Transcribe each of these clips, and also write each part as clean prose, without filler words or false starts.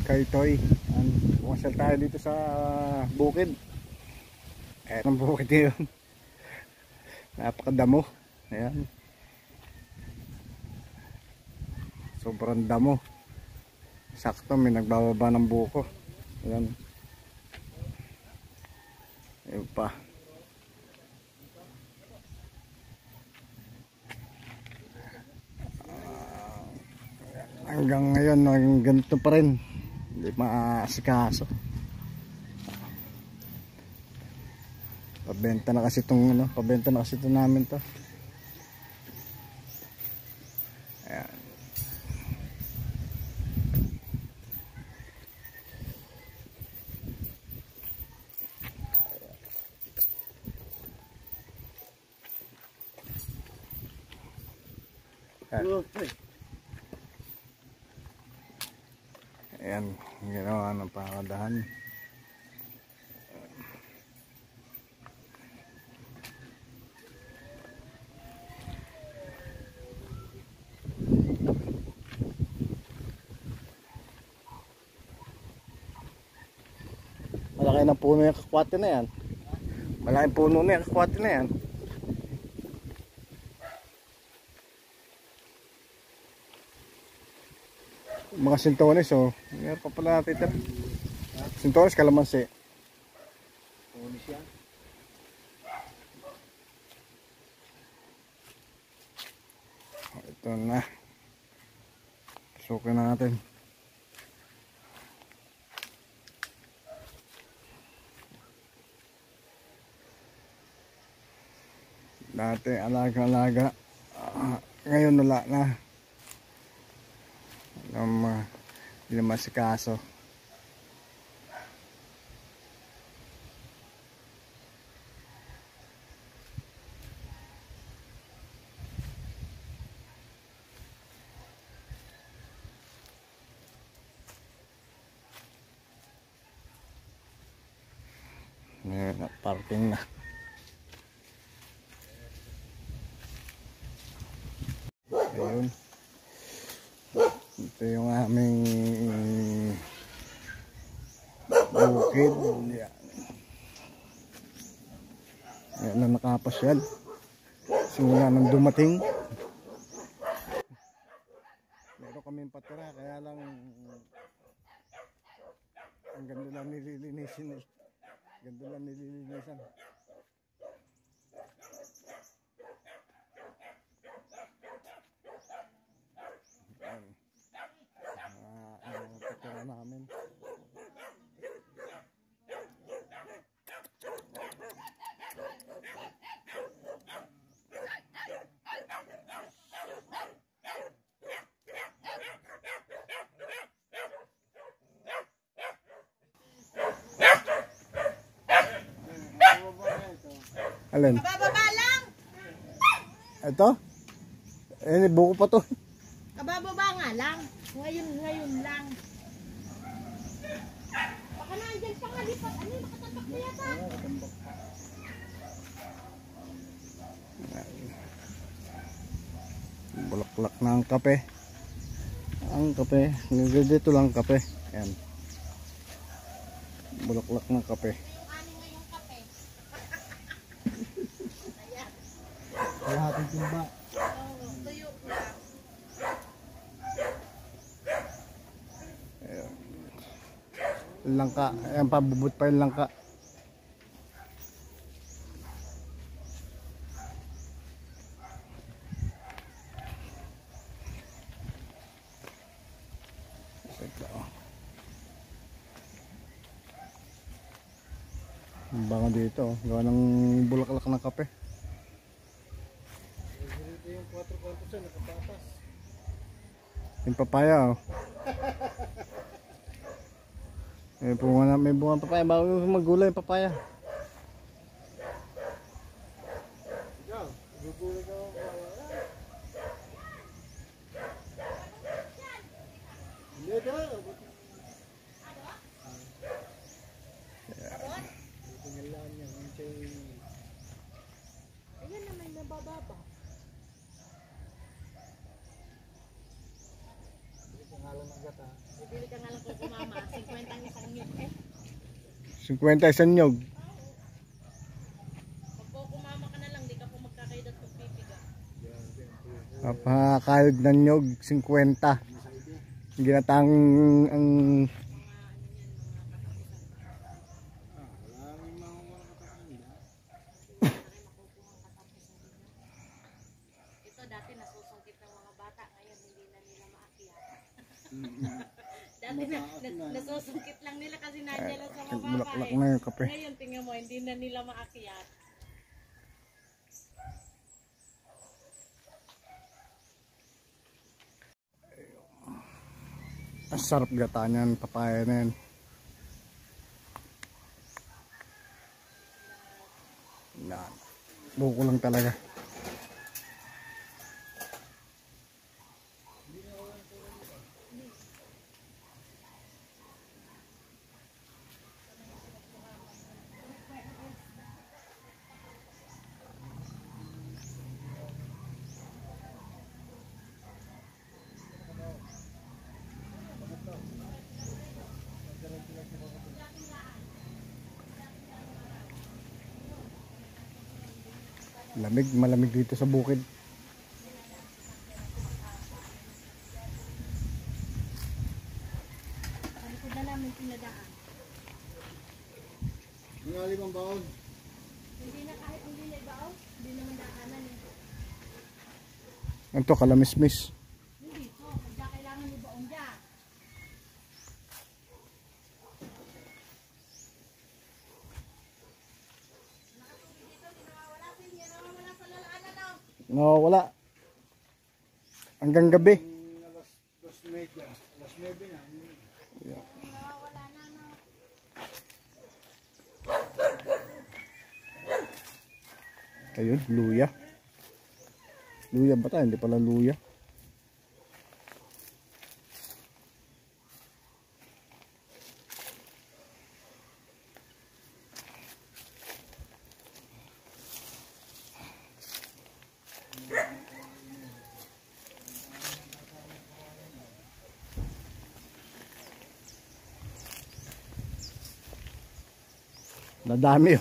kay Toy. Pumasal tayo dito sa bukid. Ayan ang bukid yun. Napakadamo. Ayan. Sobrang damo. Sakto may nagbababa ng buko. Ayan. Ayun pa. Hanggang ngayon ganito pa rin, hindi maasikaso. Pabenta na kasi itong pabenta na kasi ito namin to. Ayan. Ayan, ginawa ng pangadahan. Malaki na puno yung kakwate na yan. Malaking puno na yung kakwate na yan. Mga sintones, oh. Meron pa pala natin. Sintones, kalamansi. Sintones yan. Ito na. Sukin na natin. Dati alaga-alaga. Ngayon wala na. Hindi naman si kaso. Ngayon, parking na. Ayun. Ito yung aming bukid. Ayan na nakapasyal. Simula nang dumating. Meron kaming patira, kaya lang ang ganda lang nililinisin. Ganda lang nililinisan. Patira namin. Alin? Kabababa lang. Ito? Eh, buko pa to. Kabababa nga lang. Ngayon lang. Baka nandiyan pa nga lipat. Ano, nakatapak na yata. Bulaklak na ang kape. Ang kape. Dito lang kape. Ayan. Bulaklak ng kape. Kalahating timba. Tuyo lang. Langka. Ayan pa, bubut pa yung langka. Bango dito, gawa ng bulaklak ng kape. Dito yung 4 kwantos yan, nakapatas. Yung papaya, oh. May bunga papaya, bago maggulay yung papaya. Ikaw, gugulay ka mo. Hindi daw. Tingnan niya, Ayan naman nabababa. Bili ka nga lang ng gata. Bibili ka nga lang kung 50 isang nyog. Pag po kumama ka na lang, di ka po magkakayod at pagpipiga. Napakayod ng nyog, 50. Ginatang ang Ito dati nasusungkit ng mga bata, ngayon hindi na nila maakyat. Dati nasusungkit lang nila kasi nandiyan lang sa mababa bulaklak eh. na yung kape. Ngayon tingnan mo, hindi na nila maakyat. Ang sarap gata niyan, papaya na yan. Yan. Buko lang talaga. Lamig, malamig dito sa bukid. Salikod na namin pinadaan. Mga 5 baon. Hindi na kahit hindi na ibao, hindi naman daanan eh. Ito, kalamismis. Hindi to, pagka kailangan ibaon dyan. No, wala. Hanggang gabi. Alas 2:30. Alas 9 na. Ayun, luya. Luya ba tayo? Hindi pala luya. Nadami yun.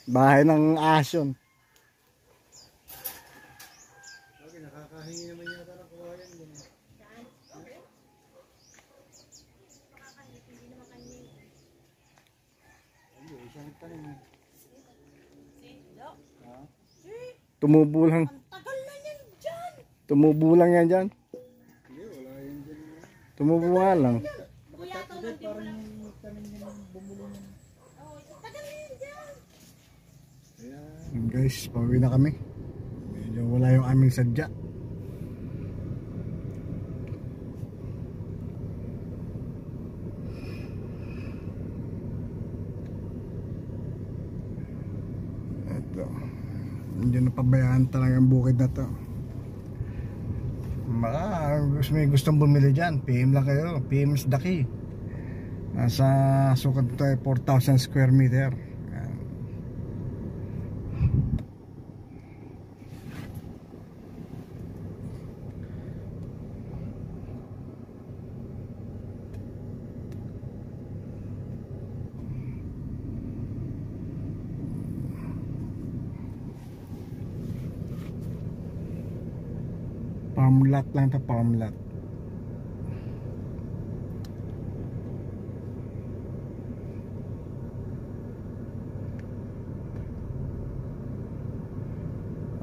Bahay ng ason. Okay, nakakahingi naman yata ng kawayan doon. Saan? Makakahit, hindi naman kanyang. Hindi, isang tanim. Tumubo lang. Ang tagal na yan dyan! Tumubo lang yan dyan. Hindi, wala yun dyan. Tumubo nga lang. Kuya, ito lang din mo lang. Yung tanim niya ng bumulong yan. Oh, tagal na yan dyan! Ayan. Guys, pauwi na kami. Medyo wala yung aming sadya. Ito. Hindi napabayaan talaga ang bukid na to. May gustong bumili dyan, PM lang kayo. PM is the key. Nasa sukat ito ay 4,000 square meter. Ayan. Farm lot lang ito, farm lot.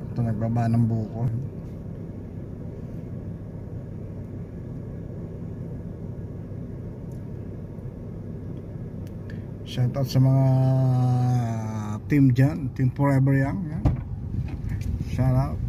Ito nagbaba ng buko. Shoutout sa mga team dyan, Team Forever Young. Shoutout.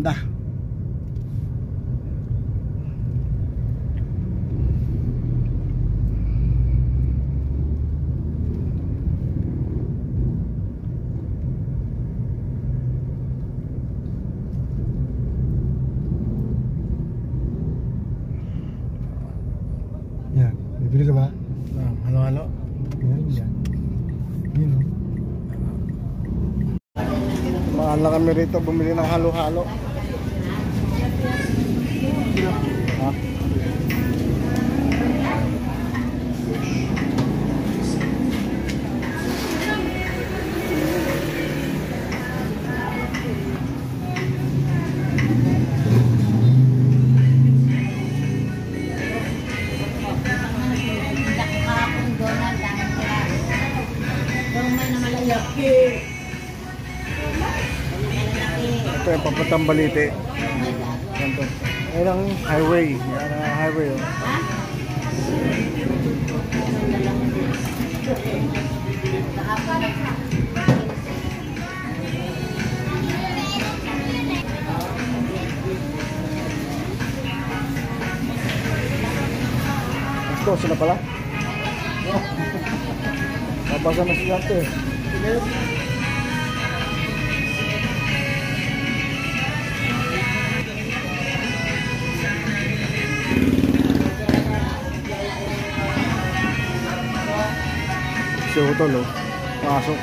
Ganda. Yan, bibili ka ba? Halo-halo. Meron yan. Yun o. Mahal na kami rito bumili ng halo-halo. Ha? Kahapon Donald, dahil sila. Donald na malalaki. Ito yung papuntang Balite. Ganito. Ayan ang highway. Yan ang highway. Oh. Let's go, sila pala. Babasa na sila ito eh. Si Utol oh. Pasok.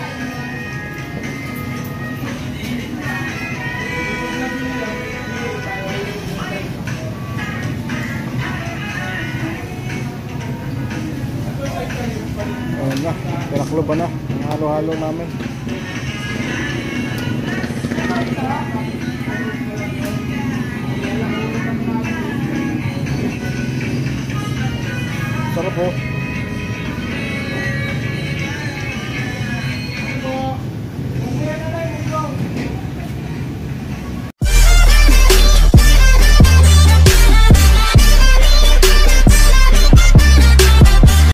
Ayan na, pinaklo ba na? Halo-halo namin. Sarap oh.